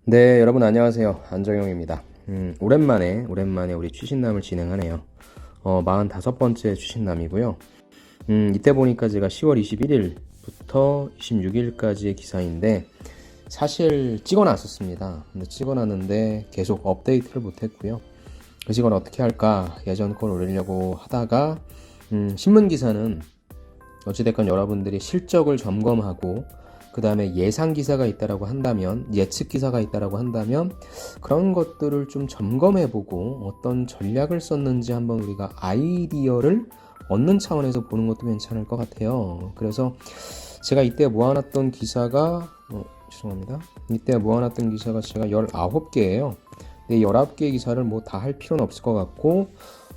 네, 여러분 안녕하세요. 안정용입니다. 오랜만에 우리 추신남을 진행하네요. 45번째 추신남이고요. 이때 보니까 제가 10월 21일부터 26일까지의 기사인데 사실 찍어놨었습니다. 근데 찍어놨는데 계속 업데이트를 못했고요. 그 시간 어떻게 할까 예전 걸 올리려고 하다가 신문 기사는 어찌됐건 여러분들이 실적을 점검하고 그 다음에 예상 기사가 있다라고 한다면, 예측 기사가 있다라고 한다면 그런 것들을 좀 점검해보고 어떤 전략을 썼는지 한번 우리가 아이디어를 얻는 차원에서 보는 것도 괜찮을 것 같아요. 그래서 제가 이때 모아놨던 기사가 이때 모아놨던 기사가 제가 19개예요. 이 19개의 기사를 뭐 다 할 필요는 없을 것 같고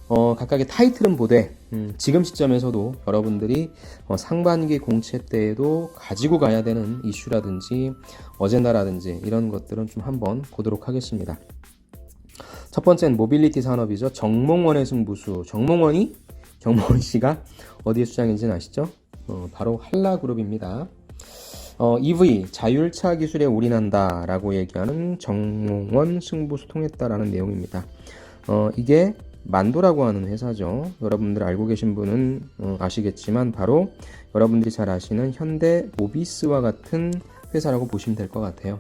각각의 타이틀은 보되 지금 시점에서도 여러분들이 상반기 공채 때에도 가지고 가야 되는 이슈라든지 어젠다라든지 이런 것들은 좀 한번 보도록 하겠습니다. 첫 번째는 모빌리티 산업이죠. 정몽원의 승부수. 정몽원 씨가 어디에 수장인지는 아시죠? 바로 한라그룹입니다. EV 자율차 기술에 올인한다 라고 얘기하는 정몽원 승부수 통했다라는 내용입니다. 이게 만도라고 하는 회사죠. 여러분들 알고 계신 분은 아시겠지만 바로 여러분들이 잘 아시는 현대 모비스와 같은 회사라고 보시면 될 것 같아요.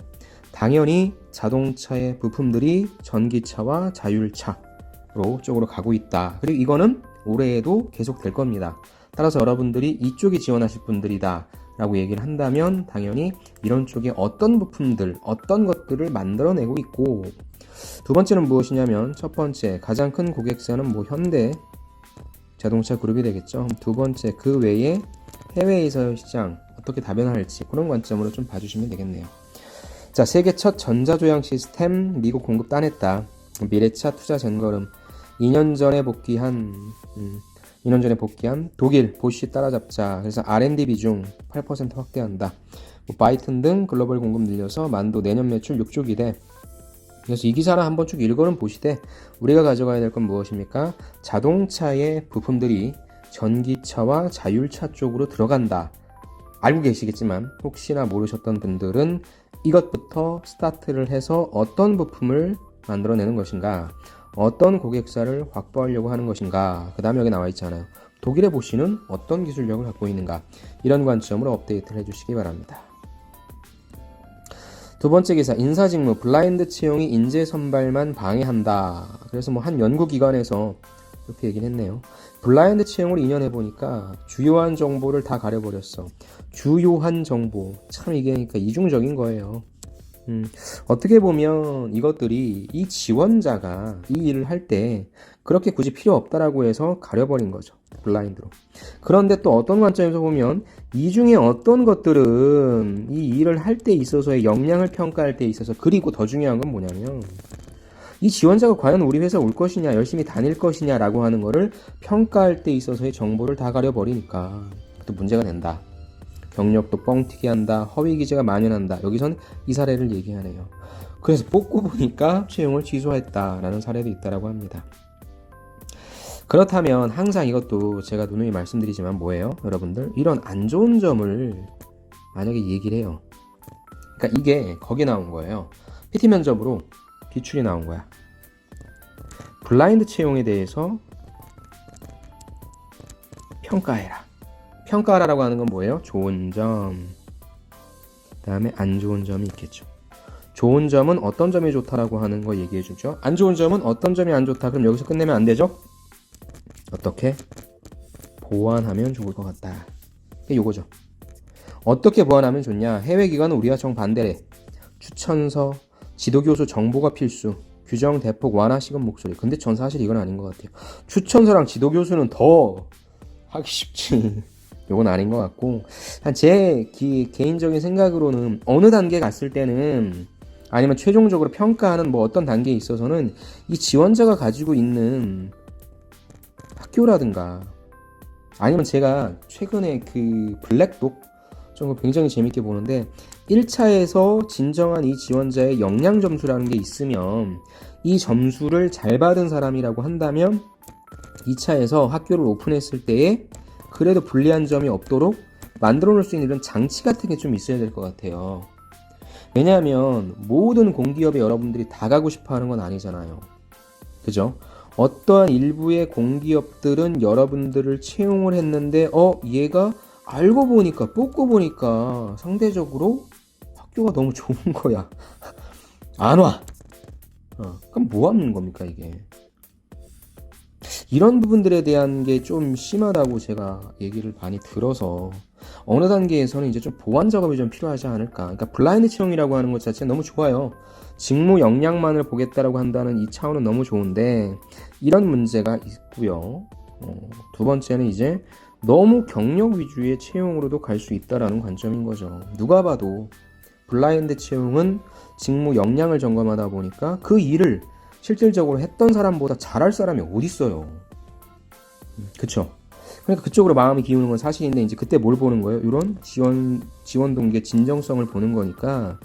당연히 자동차의 부품들이 전기차와 자율차로 쪽으로 가고 있다. 그리고 이거는 올해에도 계속 될 겁니다. 따라서 여러분들이 이쪽이 지원하실 분들이다 라고 얘기를 한다면 당연히 이런 쪽에 어떤 부품들, 어떤 것들을 만들어내고 있고, 두 번째는 무엇이냐면 첫 번째 가장 큰 고객사는 현대 자동차 그룹이 되겠죠. 두 번째 그 외에 해외에서의 시장 어떻게 다변화할지 그런 관점으로 좀 봐주시면 되겠네요. 자, 세계 첫 전자조향 시스템 미국 공급 따냈다. 미래차 투자 전거름 2년 전에 복귀한 독일 보쉬 따라잡자. 그래서 R&D 비중 8% 확대한다. 바이튼 등 글로벌 공급 늘려서 만도 내년 매출 6조 기대. 그래서 이 기사를 한번 쭉 읽어는 보시되 우리가 가져가야 될 건 무엇입니까? 자동차의 부품들이 전기차와 자율차 쪽으로 들어간다. 알고 계시겠지만 혹시나 모르셨던 분들은 이것부터 스타트를 해서 어떤 부품을 만들어내는 것인가, 어떤 고객사를 확보하려고 하는 것인가, 그 다음에 여기 나와 있잖아요. 독일의 보쉬는 어떤 기술력을 갖고 있는가, 이런 관점으로 업데이트를 해주시기 바랍니다. 두 번째 기사, 인사직무 블라인드 채용이 인재 선발만 방해한다. 그래서 한 연구기관에서 이렇게 얘기를 했네요. 블라인드 채용을 2년 해보니까 주요한 정보를 다 가려버렸어. 주요한 정보. 참 이게 그러니까 이중적인 거예요. 어떻게 보면 이것들이 이 지원자가 이 일을 할 때 그렇게 굳이 필요 없다라고 해서 가려버린 거죠. 블라인드로. 그런데 또 어떤 관점에서 보면 이 중에 어떤 것들은 이 일을 할 때 있어서의 역량을 평가할 때 있어서, 그리고 더 중요한 건 뭐냐면 이 지원자가 과연 우리 회사 올 것이냐, 열심히 다닐 것이냐 라고 하는 거를 평가할 때 있어서의 정보를 다 가려버리니까 또 문제가 된다. 경력도 뻥튀기 한다. 허위 기재가 만연한다. 여기선 이 사례를 얘기하네요. 그래서 뽑고 보니까 채용을 취소했다라는 사례도 있다라고 합니다. 그렇다면 항상 이것도 제가 누누이 말씀드리지만 뭐예요? 여러분들 이런 안 좋은 점을 만약에 얘기를 해요. 그러니까 이게 거기 나온 거예요. PT 면접으로 기출이 나온 거야. 블라인드 채용에 대해서 평가해라. 평가하라고 하는 건 뭐예요? 좋은 점, 그 다음에 안 좋은 점이 있겠죠. 좋은 점은 어떤 점이 좋다라고 하는 거 얘기해 주죠. 안 좋은 점은 어떤 점이 안 좋다. 그럼 여기서 끝내면 안 되죠? 어떻게 보완하면 좋을 것 같다. 이게 요거죠. 어떻게 보완하면 좋냐? 해외기관은 우리와 정반대래. 추천서, 지도교수 정보가 필수, 규정 대폭 완화 시급 목소리. 근데 전 사실 이건 아닌 것 같아요. 추천서랑 지도교수는 더 하기 쉽지. 요건 아닌 것 같고, 제 개인적인 생각으로는 어느 단계 갔을 때는, 아니면 최종적으로 평가하는 어떤 단계에 있어서는 이 지원자가 가지고 있는 학교라든가, 아니면 제가 최근에 그 블랙독 좀 굉장히 재밌게 보는데 1차에서 진정한 이 지원자의 역량 점수라는 게 있으면 이 점수를 잘 받은 사람이라고 한다면 2차에서 학교를 오픈했을 때에 그래도 불리한 점이 없도록 만들어 놓을 수 있는 이런 장치 같은 게 좀 있어야 될 것 같아요. 왜냐하면 모든 공기업에 여러분들이 다 가고 싶어 하는 건 아니잖아요. 그죠? 어떠한 일부의 공기업들은 여러분들을 채용을 했는데 얘가 알고 보니까 뽑고 보니까 상대적으로 학교가 너무 좋은 거야. 안 와. 그럼 뭐 하는 겁니까 이게? 이런 부분들에 대한 게 좀 심하다고 제가 얘기를 많이 들어서 어느 단계에서는 이제 좀 보완 작업이 좀 필요하지 않을까. 그러니까 블라인드 채용이라고 하는 것 자체는 너무 좋아요. 직무 역량만을 보겠다라고 한다는 이 차원은 너무 좋은데 이런 문제가 있고요. 두 번째는 이제 너무 경력 위주의 채용으로도 갈 수 있다라는 관점인 거죠. 누가 봐도 블라인드 채용은 직무 역량을 점검하다 보니까 그 일을 실질적으로 했던 사람보다 잘할 사람이 어디 있어요. 그쵸? 그러니까 그쪽으로 마음이 기우는 건 사실인데 이제 그때 뭘 보는 거예요? 이런 지원 동기의 진정성을 보는 거니까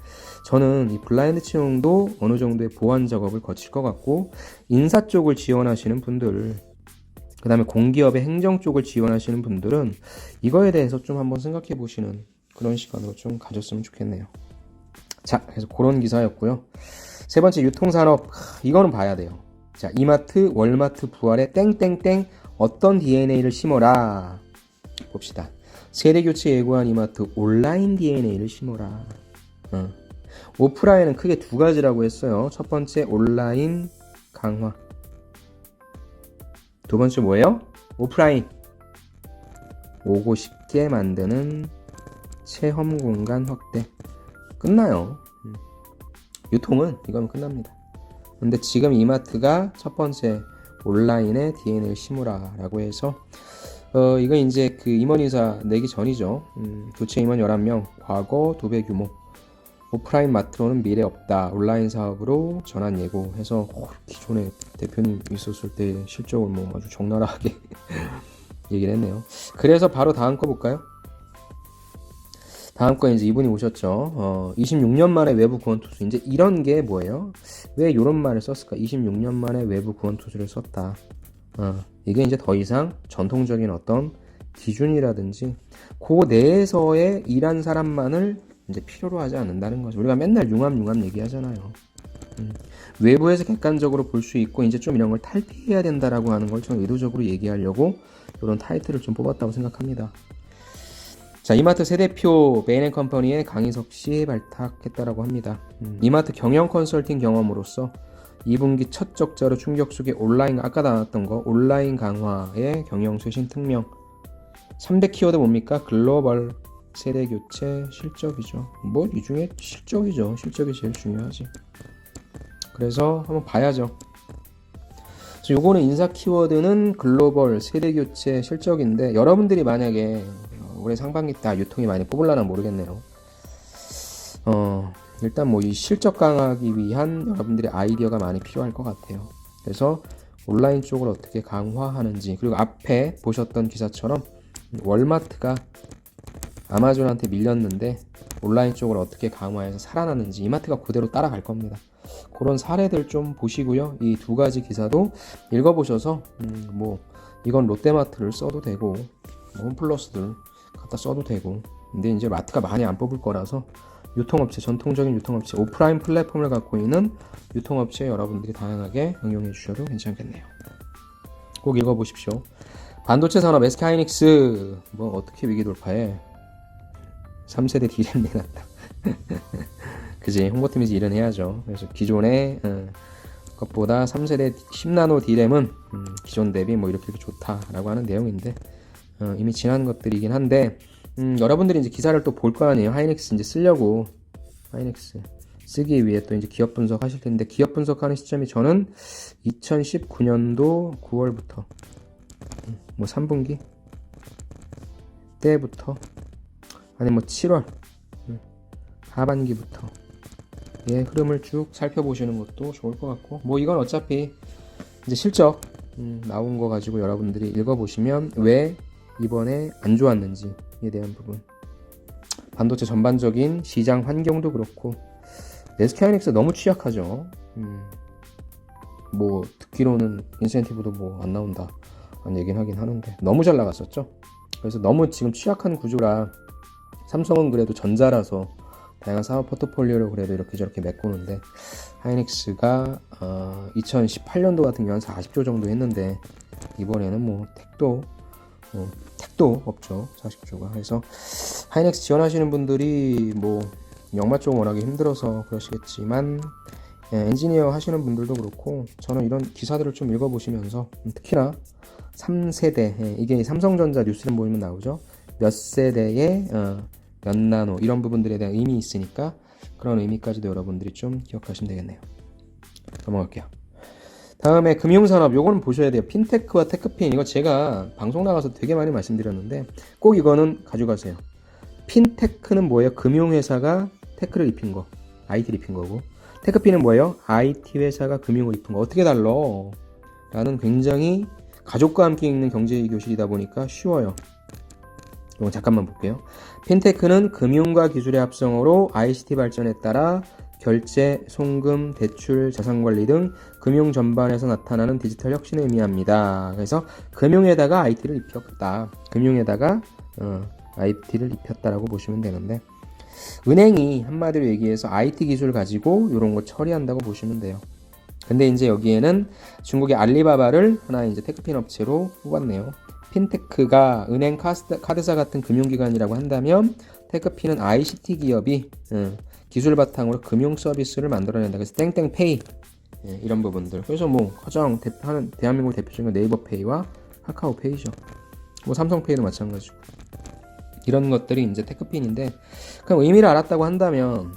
저는 이 블라인드 채용도 어느 정도의 보완 작업을 거칠 것 같고 인사 쪽을 지원하시는 분들 그 다음에 공기업의 행정 쪽을 지원하시는 분들은 이거에 대해서 좀 한번 생각해 보시는 그런 시간으로 좀 가졌으면 좋겠네요. 자, 그래서 그런 기사였고요. 세 번째 유통산업 이거는 봐야 돼요. 자, 이마트, 월마트, 부활에 땡땡땡 어떤 DNA를 심어라. 봅시다. 세대교체 예고한 이마트 온라인 DNA를 심어라. 오프라인은 크게 두 가지라고 했어요. 첫 번째 온라인 강화. 두 번째 뭐예요? 오프라인. 오고 싶게 만드는 체험 공간 확대. 끝나요. 유통은 이거면 끝납니다. 근데 지금 이마트가 첫 번째 온라인에 DNA를 심으라라고 해서 이건 이제 그 임원인사 내기 전이죠. 교체 임원 11명, 과거 2배 규모, 오프라인 마트로는 미래 없다, 온라인 사업으로 전환 예고해서 기존에 대표님 있었을 때 실적을 뭐 아주 적나라하게 얘기를 했네요. 그래서 바로 다음 거 볼까요? 다음 거 이제 이분이 오셨죠. 26년 만에 외부 구원 투수. 이제 이런 게 뭐예요? 왜 이런 말을 썼을까? 26년 만에 외부 구원 투수를 썼다. 이게 이제 더 이상 전통적인 어떤 기준이라든지 그 내에서의 일한 사람만을 이제 필요로 하지 않는다는 거죠. 우리가 맨날 융합 얘기하잖아요. 외부에서 객관적으로 볼 수 있고 이제 좀 이런 걸 탈피해야 된다라고 하는 걸 저는 의도적으로 얘기하려고 이런 타이틀을 좀 뽑았다고 생각합니다. 자, 이마트 새 대표 메인앤컴퍼니의 강희석 씨 발탁했다라고 합니다. 이마트 경영 컨설팅 경험으로서 2분기 첫 적자로 충격 속에 온라인, 아까 나왔던 거 온라인 강화의 경영 쇄신 특명. 3대 키워드 뭡니까? 글로벌, 세대 교체, 실적이죠. 뭐 이 중에 실적이죠. 실적이 제일 중요하지. 그래서 한번 봐야죠. 그래서 요거는 인사 키워드는 글로벌, 세대 교체, 실적인데 여러분들이 만약에 올해 상반기 때 유통이 많이 뽑을라나 모르겠네요. 일단 뭐 이 실적 강화하기 위한 여러분들의 아이디어가 많이 필요할 것 같아요. 그래서 온라인 쪽을 어떻게 강화하는지, 그리고 앞에 보셨던 기사처럼 월마트가 아마존한테 밀렸는데 온라인 쪽을 어떻게 강화해서 살아나는지 이마트가 그대로 따라갈 겁니다. 그런 사례들 좀 보시고요. 이 두 가지 기사도 읽어보셔서 뭐 이건 롯데마트를 써도 되고 뭐 홈플러스들 갖다 써도 되고, 근데 이제 마트가 많이 안 뽑을 거라서 유통업체, 전통적인 유통업체, 오프라인 플랫폼을 갖고 있는 유통업체 여러분들이 다양하게 응용해 주셔도 괜찮겠네요. 꼭 읽어보십시오. 반도체 산업 SK 하이닉스 뭐 어떻게 위기 돌파해? 3세대 D램 내놨다. 그지, 홍보팀에서 일은 해야죠. 그래서 기존의 것보다 3세대 10나노 D램은 기존 대비 뭐 이렇게 좋다라고 하는 내용인데 이미 지난 것들이긴 한데 여러분들이 이제 기사를 또 볼 거 아니에요. 하이닉스 이제 쓰려고, 하이닉스 쓰기 위해 또 이제 기업 분석하실 텐데, 기업 분석하는 시점이 저는 2019년도 9월부터 뭐 3분기 때부터 아니 뭐 7월 하반기부터 예, 흐름을 쭉 살펴보시는 것도 좋을 것 같고, 뭐 이건 어차피 이제 실적 나온 거 가지고 여러분들이 읽어보시면 왜 이번에 안 좋았는지에 대한 부분, 반도체 전반적인 시장 환경도 그렇고, SK 하이닉스 너무 취약하죠. 뭐 듣기로는 인센티브도 뭐 안 나온다 라는 얘기는 하긴 하는데 너무 잘 나갔었죠. 그래서 너무 지금 취약한 구조라, 삼성은 그래도 전자라서 다양한 사업 포트폴리오를 그래도 이렇게 저렇게 메꾸는데, 하이닉스가 2018년도 같은 경우는 40조 정도 했는데 이번에는 뭐 택도 없죠. 40조가. 그래서 하이닉스 지원하시는 분들이 뭐 영마 쪽 워낙에 힘들어서 그러시겠지만, 엔지니어 하시는 분들도 그렇고, 저는 이런 기사들을 좀 읽어보시면서 특히나 3세대, 이게 삼성전자 뉴스를 보면 나오죠. 몇 세대의 몇 나노 이런 부분들에 대한 의미 있으니까 그런 의미까지도 여러분들이 좀 기억하시면 되겠네요. 넘어갈게요. 다음에 금융산업, 요거는 보셔야 돼요. 핀테크와 테크핀, 이거 제가 방송 나가서 되게 많이 말씀드렸는데 꼭 이거는 가져가세요. 핀테크는 뭐예요? 금융회사가 테크를 입힌 거, IT를 입힌 거고, 테크핀은 뭐예요? IT 회사가 금융을 입힌 거. 어떻게 달라? 라는 굉장히 가족과 함께 읽는 경제 교실이다 보니까 쉬워요. 이거 잠깐만 볼게요. 핀테크는 금융과 기술의 합성어로 ICT 발전에 따라 결제, 송금, 대출, 자산관리 등 금융 전반에서 나타나는 디지털 혁신을 의미합니다. 그래서 금융에다가 IT를 입혔다. 금융에다가 IT를 입혔다라고 보시면 되는데, 은행이 한마디로 얘기해서 IT 기술 가지고 이런 거 처리한다고 보시면 돼요. 근데 이제 여기에는 중국의 알리바바를 하나 이제 테크핀 업체로 뽑았네요. 핀테크가 은행, 카드사 같은 금융기관이라고 한다면, 테크핀은 ICT 기업이 기술 바탕으로 금융 서비스를 만들어낸다. 그래서 땡땡페이, 이런 부분들. 그래서 뭐 가장 대표하는 대한민국 대표적인 네이버페이와 카카오페이죠. 뭐 삼성페이도 마찬가지고. 이런 것들이 이제 테크핀인데, 그냥 의미를 알았다고 한다면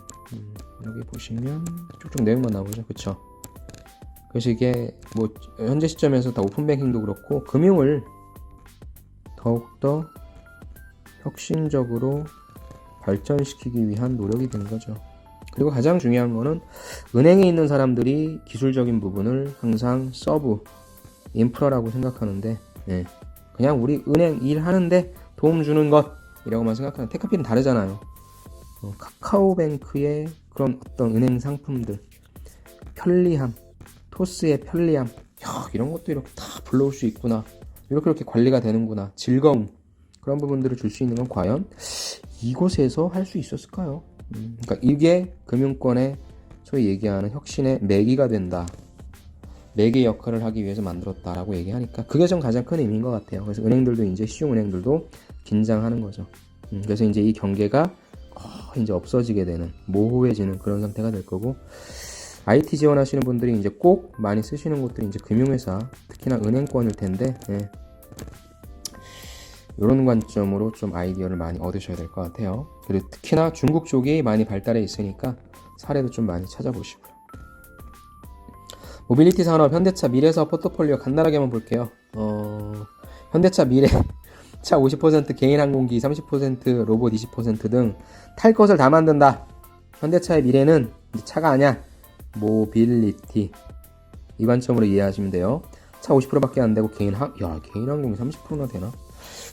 여기 보시면 쭉쭉 내용만 나오죠. 그쵸? 그래서 이게 뭐 현재 시점에서 다 오픈뱅킹도 그렇고 금융을 더욱더 혁신적으로 발전시키기 위한 노력이 된 거죠. 그리고 가장 중요한 거는 은행에 있는 사람들이 기술적인 부분을 항상 서브, 인프라라고 생각하는데, 그냥 우리 은행 일하는데 도움 주는 것이라고만 생각하는, 테크핀은 다르잖아요. 카카오뱅크의 그런 어떤 은행 상품들, 편리함, 토스의 편리함, 이런 것도 이렇게 다 불러올 수 있구나, 이렇게 관리가 되는구나, 즐거움, 그런 부분들을 줄 수 있는 건 과연 이곳에서 할 수 있었을까요? 그러니까 이게 금융권의 소위 얘기하는 혁신의 매기가 된다, 매개 역할을 하기 위해서 만들었다라고 얘기하니까 그게 좀 가장 큰 의미인 것 같아요. 그래서 은행들도 이제 시중은행들도 긴장하는 거죠. 그래서 이제 이 경계가 이제 없어지게 되는, 모호해지는 그런 상태가 될 거고, IT 지원하시는 분들이 이제 꼭 많이 쓰시는 곳들이 이제 금융회사, 특히나 은행권일 텐데, 이런 관점으로 좀 아이디어를 많이 얻으셔야 될 것 같아요. 그리고 특히나 중국 쪽이 많이 발달해 있으니까 사례도 좀 많이 찾아보시고요. 모빌리티 산업, 현대차, 미래사업 포트폴리오 간단하게만 볼게요. 현대차, 미래차 50%, 개인항공기 30%, 로봇 20% 등 탈 것을 다 만든다. 현대차의 미래는 차가 아니야, 모빌리티, 이 관점으로 이해하시면 돼요. 차 50%밖에 안 되고 개인항공이 30%나 되나?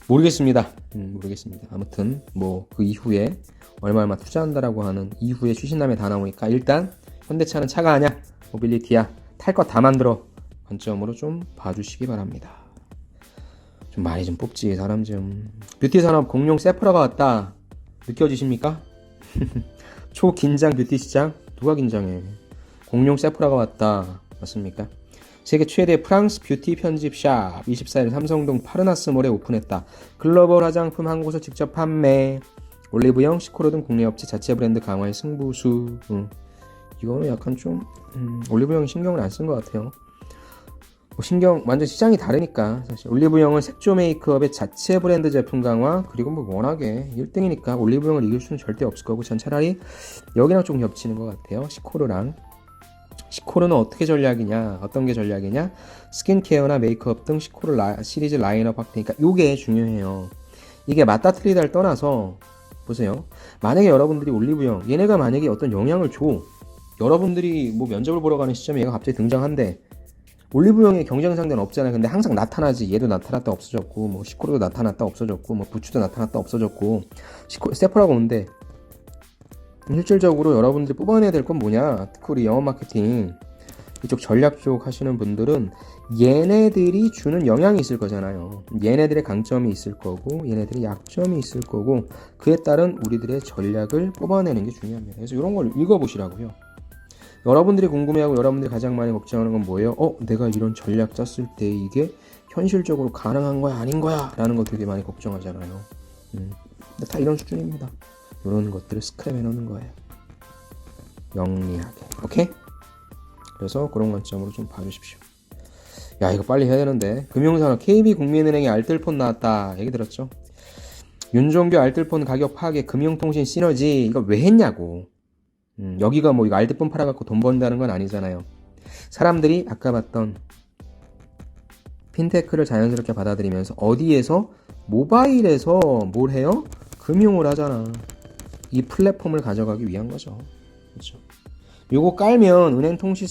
모르겠습니다. 모르겠습니다. 아무튼 뭐 그 이후에 얼마 투자한다라고 하는 이후에 추신남에 다 나오니까 일단 현대차는 차가 아니야, 모빌리티야, 탈 것 다 만들어, 관점으로 좀 봐주시기 바랍니다. 좀 많이 좀 뽑지, 사람 좀. 뷰티 산업, 공룡 세프라가 왔다. 느껴지십니까? 초긴장 뷰티 시장, 누가 긴장해? 공룡 세프라가 왔다. 맞습니까? 세계 최대 프랑스 뷰티 편집샵 24일 삼성동 파르나스몰에 오픈했다. 글로벌 화장품 한 곳을 직접 판매. 올리브영, 시코르 등 국내 업체 자체 브랜드 강화의 승부수. 이거는 약간 좀 올리브영이 신경을 안 쓴 것 같아요. 완전 시장이 다르니까. 사실 올리브영은 색조 메이크업의 자체 브랜드 제품 강화, 그리고 뭐 워낙에 1등이니까 올리브영을 이길 수는 절대 없을 거고, 전 차라리 여기랑 좀 겹치는 것 같아요. 시코르는 어떻게 전략이냐, 어떤 게 전략이냐, 스킨케어나 메이크업 등 시코르 시리즈 라인업 확대니까 요게 중요해요. 이게 맞다 틀리다를 떠나서 보세요. 만약에 여러분들이 올리브영, 얘네가 만약에 어떤 영향을 줘, 여러분들이 뭐 면접을 보러 가는 시점에 얘가 갑자기 등장한대. 올리브영의 경쟁 상대는 없잖아요. 근데 항상 나타나지. 얘도 나타났다 없어졌고, 뭐 시코르도 나타났다 없어졌고, 뭐 부츠도 나타났다 없어졌고, 세프라가 온대. 실질적으로 여러분들이 뽑아내야 될 건 뭐냐? 특히 우리 영업 마케팅, 이쪽 전략 쪽 하시는 분들은 얘네들이 주는 영향이 있을 거잖아요. 얘네들의 강점이 있을 거고 얘네들의 약점이 있을 거고 그에 따른 우리들의 전략을 뽑아내는 게 중요합니다. 그래서 이런 걸 읽어보시라고요. 여러분들이 궁금해하고 여러분들이 가장 많이 걱정하는 건 뭐예요? 내가 이런 전략 짰을 때 이게 현실적으로 가능한 거야 아닌 거야 라는 거 되게 많이 걱정하잖아요. 근데 다 이런 수준입니다. 이런 것들을 스크랩해 놓는 거예요. 영리하게. 오케이? 그래서 그런 관점으로 좀 봐주십시오. 야, 이거 빨리 해야 되는데. 금융산업 KB국민은행에 알뜰폰 나왔다. 얘기 들었죠? 윤종교 알뜰폰 가격 파괴 금융통신 시너지 이거 왜 했냐고. 여기가 뭐 이거 알뜰폰 팔아갖고 돈 번다는 건 아니잖아요. 사람들이 아까 봤던 핀테크를 자연스럽게 받아들이면서 어디에서 모바일에서 뭘 해요? 금융을 하잖아. 이 플랫폼을 가져가기 위한 거죠. 그렇죠. 요거 깔면 은행 통신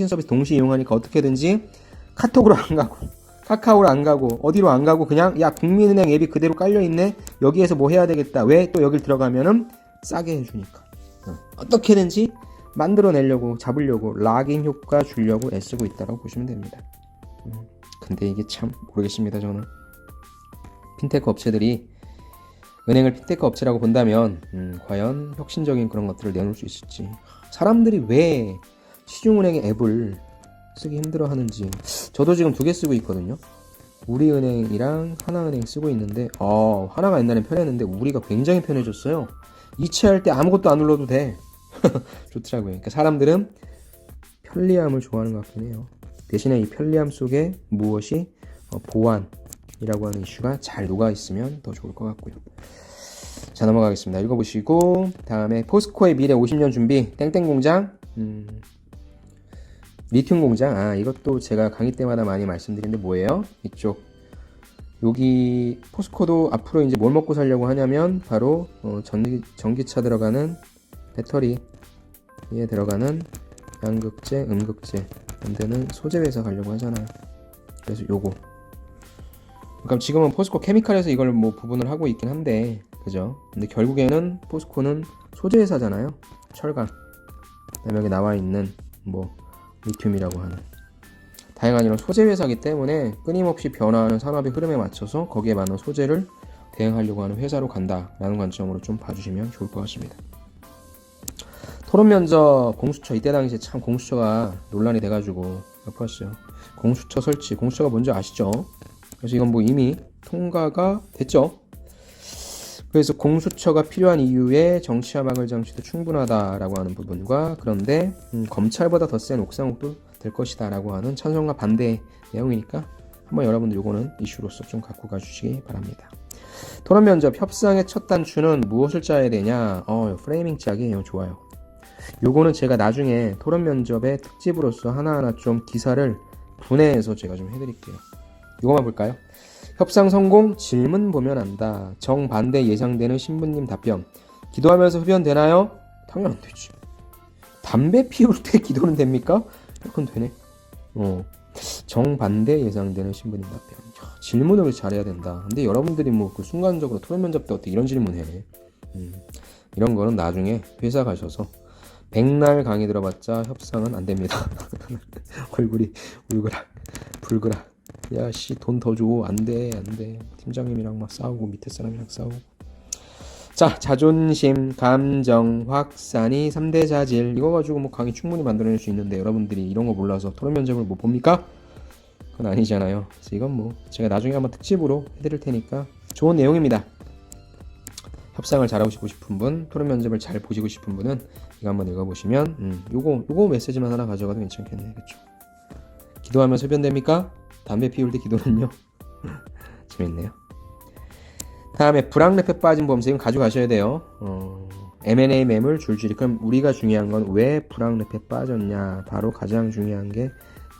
서비스 동시에 이용하니까 어떻게든지 카톡으로 안 가고 카카오로 안 가고 어디로 안 가고 그냥 야 국민은행 앱이 그대로 깔려있네 여기에서 뭐 해야 되겠다 왜 또 여길 들어가면은 싸게 해주니까 어떻게든지 만들어내려고 잡으려고 락인 효과 주려고 애쓰고 있다고 보시면 됩니다. 근데 이게 참 모르겠습니다. 저는 핀테크 업체들이 은행을 핀테크 업체라고 본다면 과연 혁신적인 그런 것들을 내놓을 수 있을지 사람들이 왜 시중은행의 앱을 쓰기 힘들어하는지 저도 지금 2개 쓰고 있거든요. 우리은행이랑 하나은행 쓰고 있는데 하나가 옛날엔 편했는데 우리가 굉장히 편해졌어요. 이체할 때 아무것도 안 눌러도 돼. 좋더라고요. 그러니까 사람들은 편리함을 좋아하는 것 같긴 해요. 대신에 이 편리함 속에 무엇이 보안이라고 하는 이슈가 잘 녹아있으면 더 좋을 것 같고요. 자, 넘어가겠습니다. 읽어보시고 다음에 포스코의 미래 50년 준비 땡땡공장 리튬 공장 이것도 제가 강의 때마다 많이 말씀드리는데 뭐예요? 이쪽 여기 포스코도 앞으로 이제 뭘 먹고 살려고 하냐면 바로 전기차 들어가는 배터리에 들어가는 양극재, 음극재 만드는 소재 회사 가려고 하잖아요. 그래서 요거 그러니까 지금은 포스코 케미칼에서 이걸 뭐 부분을 하고 있긴 한데 그죠? 근데 결국에는 포스코는 소재 회사잖아요. 철강 그다음에 여기 나와 있는 뭐 리튬이라고 하는 다양한 이런 소재 회사이기 때문에 끊임없이 변화하는 산업의 흐름에 맞춰서 거기에 맞는 소재를 대응하려고 하는 회사로 간다라는 관점으로 좀 봐주시면 좋을 것 같습니다. 토론 면접 공수처 이때 당시에 참 공수처가 논란이 돼가지고 아팠어요. 공수처 설치 공수처가 뭔지 아시죠? 그래서 이건 뭐 이미 통과가 됐죠. 그래서 공수처가 필요한 이유에 정치와 막을 장치도 충분하다라고 하는 부분과 그런데 검찰보다 더 센 옥상옥도 될 것이다 라고 하는 찬성과 반대 내용이니까 한번 여러분들 요거는 이슈로서 좀 갖고 가주시기 바랍니다. 토론 면접 협상의 첫 단추는 무엇을 짜야 되냐? 프레이밍 짝이에요. 좋아요. 요거는 제가 나중에 토론 면접의 특집으로서 하나하나 좀 기사를 분해해서 제가 좀 해드릴게요. 이거만 볼까요? 협상 성공 질문 보면 안다. 정반대 예상되는 신부님 답변. 기도하면서 흡연되나요? 당연 안 되지. 담배 피울 때 기도는 됩니까? 그건 되네. 정반대 예상되는 신부님 답변. 질문을 잘해야 된다. 근데 여러분들이 뭐 그 순간적으로 토론 면접 때 어떻게 이런 질문해? 이런 거는 나중에 회사 가셔서 백날 강의 들어봤자 협상은 안 됩니다. 얼굴이 불그락. 야씨 돈 더 줘. 안돼. 팀장님이랑 막 싸우고 밑에 사람이랑 싸우고. 자, 자존심, 감정, 확산이 3대 자질. 이거 가지고 뭐 강의 충분히 만들어낼 수 있는데 여러분들이 이런 거 몰라서 토론 면접을 못 봅니까? 그건 아니잖아요. 그래서 이건 뭐 제가 나중에 한번 특집으로 해드릴 테니까 좋은 내용입니다. 협상을 잘하고 싶은 분, 토론 면접을 잘 보시고 싶은 분은 이거 한번 읽어보시면 요거 메시지만 하나 가져가도 괜찮겠네요. 그렇죠? 기도하면서 흡연됩니까? 담배 피울 때 기도는요? 재밌네요. 다음에 불황랩에 빠진 보험세 가져가셔야 돼요. M&A 매물 줄줄이. 그럼 우리가 중요한 건 왜 불황랩에 빠졌냐? 바로 가장 중요한 게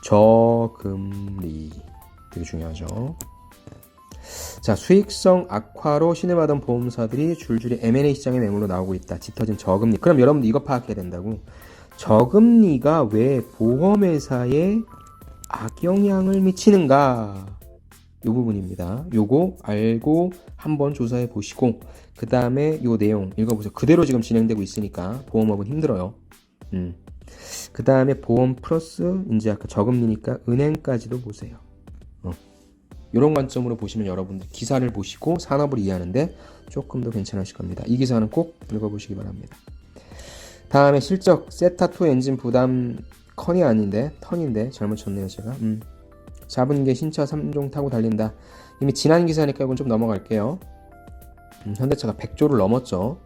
저금리. 되게 중요하죠. 자, 수익성 악화로 신뢰받은 보험사들이 줄줄이 M&A 시장의 매물로 나오고 있다. 짙어진 저금리. 그럼 여러분들 이거 파악해야 된다고. 저금리가 왜 보험회사에 악영향을 미치는가? 요 부분입니다. 요거 알고 한번 조사해 보시고 그 다음에 요 내용 읽어보세요. 그대로 지금 진행되고 있으니까 보험업은 힘들어요. 그 다음에 보험 플러스 이제 아까 저금리니까 은행까지도 보세요. 이런 관점으로 보시면 여러분들 기사를 보시고 산업을 이해하는데 조금 더 괜찮으실 겁니다. 이 기사는 꼭 읽어보시기 바랍니다. 다음에 실적 세타2 엔진 부담 턴인데 잘못 쳤네요 제가. 4분기에 신차 3종 타고 달린다. 이미 지난 기사니까 이건 좀 넘어갈게요. 현대차가 100조를 넘었죠.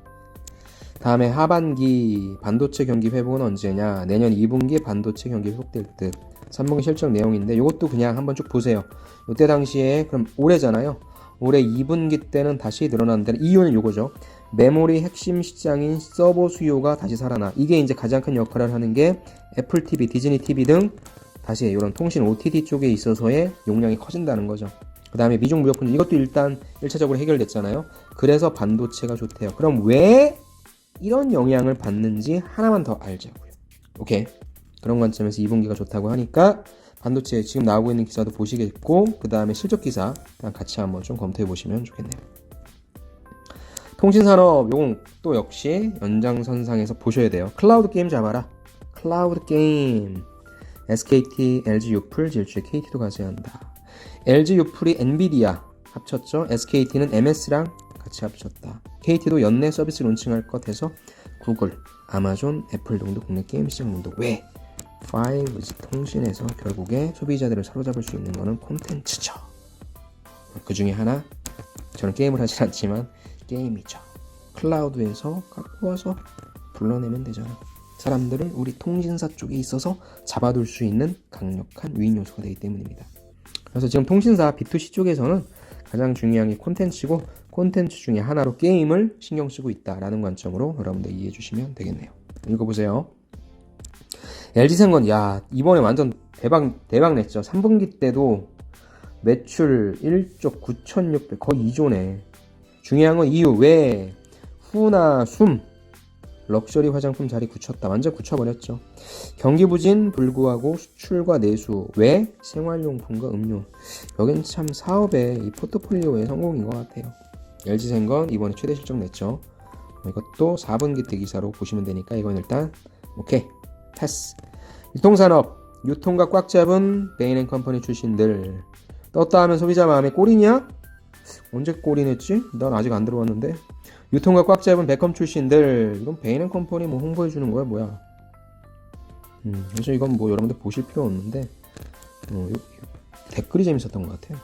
다음에 하반기 반도체 경기 회복은 언제냐? 내년 2분기에 반도체 경기 회복될 듯. 3분기 실적 내용인데 이것도 그냥 한번 쭉 보세요. 이때 당시에 그럼 올해잖아요. 올해 2분기 때는 다시 늘어난다는 이유는 이거죠. 메모리 핵심 시장인 서버 수요가 다시 살아나. 이게 이제 가장 큰 역할을 하는 게 애플 TV, 디즈니 TV 등 다시 이런 통신 OTT 쪽에 있어서의 용량이 커진다는 거죠. 그 다음에 미중 무역 분쟁 이것도 일단 1차적으로 해결됐잖아요. 그래서 반도체가 좋대요. 그럼 왜 이런 영향을 받는지 하나만 더 알자고요. 오케이. 그런 관점에서 2분기가 좋다고 하니까 반도체 지금 나오고 있는 기사도 보시겠고 그 다음에 실적 기사 같이 한번 좀 검토해 보시면 좋겠네요. 통신산업 요건 또 역시 연장선상에서 보셔야 돼요. 클라우드 게임 잡아라. 클라우드 게임 SKT, LG 유플 질주에 KT도 가세한다. LG 유플이 엔비디아 합쳤죠. SKT는 MS랑 같이 합쳤다. KT도 연내 서비스 론칭할 것 해서 구글, 아마존, 애플 등도 국내 게임 시장 문도 왜? 5G 통신에서 결국에 소비자들을 사로잡을 수 있는 거는 콘텐츠죠. 그 중에 하나 저는 게임을 하진 않지만 게임이죠. 클라우드에서 갖고 와서 불러내면 되잖아. 사람들을 우리 통신사 쪽에 있어서 잡아둘 수 있는 강력한 위인 요소가 되기 때문입니다. 그래서 지금 통신사 B2C 쪽에서는 가장 중요한 게 콘텐츠고 콘텐츠 중에 하나로 게임을 신경 쓰고 있다라는 관점으로 여러분들 이해해 주시면 되겠네요. 읽어보세요. LG생건 이번에 완전 대박 냈죠. 3분기 때도 매출 1조 9,600 거의 2조네. 중요한 건 이유 왜 후나 숨 럭셔리 화장품 자리 굳혔다. 완전 굳혀버렸죠. 경기 부진 불구하고 수출과 내수 왜 생활용품과 음료 여긴 참 사업의 이 포트폴리오의 성공인 것 같아요. LG생건 이번에 최대 실적 냈죠. 이것도 4분기 때 기사로 보시면 되니까 이건 일단 오케이 패스. 유통산업 유통과 꽉 잡은 베인앤컴퍼니 출신들 떴다 하면 소비자 마음에 꼴이냐? 언제 꼴이냈지? 난 아직 안 들어왔는데. 유통과 꽉 잡은 베컴 출신들 이건 베인앤컴퍼니 뭐 홍보해주는 거야 뭐야. 그래서 이건 뭐 여러분들 보실 필요 없는데 댓글이 재밌었던 것 같아요.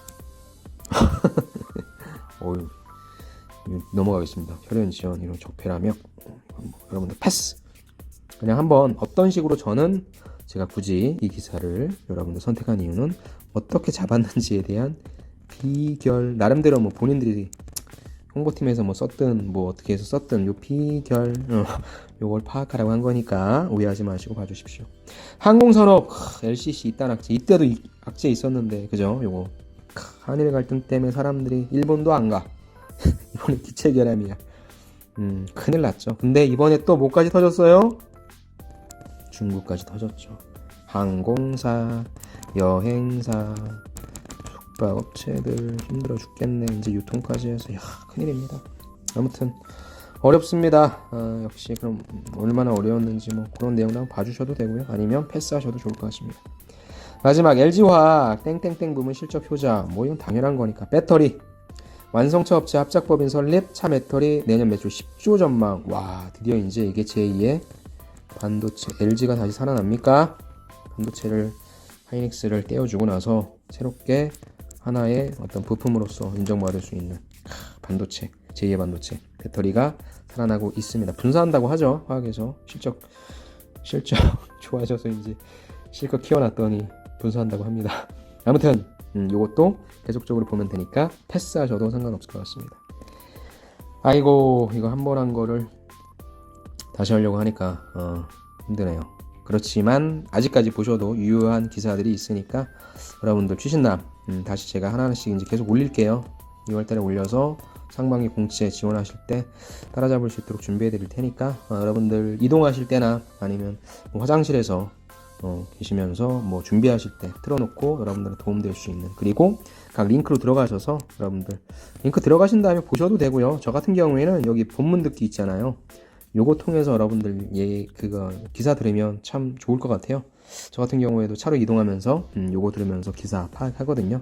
넘어가겠습니다. 혈연 지원 이런 적폐라며 여러분들 패스. 그냥 한번 어떤 식으로 저는 제가 굳이 이 기사를 여러분들 선택한 이유는 어떻게 잡았는지에 대한 비결 나름대로 뭐 본인들이 홍보팀에서 뭐 썼든 뭐 어떻게 해서 썼든 요 비결 요걸 파악하라고 한 거니까 오해하지 마시고 봐주십시오. 항공산업 LCC 이딴 악재 이때도 악재 있었는데 그죠? 요거 한일 갈등 때문에 사람들이 일본도 안 가. 이번에 기체 결함이야. 큰일 났죠. 근데 이번에 또 뭐까지 터졌어요? 중국까지 터졌죠. 항공사, 여행사, 숙박업체들 힘들어 죽겠네. 이제 유통까지 해서 큰일입니다. 아무튼 어렵습니다. 역시 그럼 얼마나 어려웠는지 뭐 그런 내용도 한번 봐주셔도 되고요. 아니면 패스하셔도 좋을 것 같습니다. 마지막 LG화학 땡땡땡 부문 실적 효자 뭐 이건 당연한 거니까 배터리 완성차 업체 합작법인 설립 차 배터리 내년 매출 10조 전망. 와 드디어 이제 이게 제2의 반도체 LG가 다시 살아납니까? 반도체를 하이닉스를 떼어주고 나서 새롭게 하나의 어떤 부품으로서 인정받을 수 있는 반도체 제2의 반도체 배터리가 살아나고 있습니다. 분사한다고 하죠. 화학에서 실적 좋아져서 이제 실컷 키워놨더니 분사한다고 합니다. 아무튼 요것도 계속적으로 보면 되니까 패스하셔도 상관없을 것 같습니다. 아이고 이거 한 번 한 거를 다시 하려고 하니까 힘드네요. 그렇지만 아직까지 보셔도 유효한 기사들이 있으니까 여러분들 추신남 다시 제가 하나씩 이제 계속 올릴게요. 2월달에 올려서 상반기 공채 지원하실 때 따라잡을 수 있도록 준비해 드릴 테니까 여러분들 이동하실 때나 아니면 뭐 화장실에서 계시면서 뭐 준비하실 때 틀어놓고 여러분들 도움될 수 있는 그리고 각 링크로 들어가셔서 여러분들 링크 들어가신 다음에 보셔도 되고요. 저 같은 경우에는 여기 본문 듣기 있잖아요. 요거 통해서 여러분들 그거 기사 들으면 참 좋을 것 같아요. 저 같은 경우에도 차로 이동하면서 요거 들으면서 기사 파악하거든요.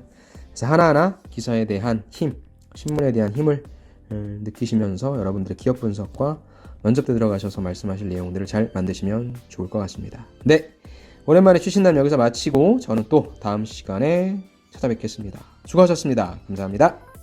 그래서 하나하나 기사에 대한 힘, 신문에 대한 힘을 느끼시면서 여러분들의 기업 분석과 면접 때 들어가셔서 말씀하실 내용들을 잘 만드시면 좋을 것 같습니다. 네, 오랜만에 추신남 여기서 마치고 저는 또 다음 시간에 찾아뵙겠습니다. 수고하셨습니다. 감사합니다.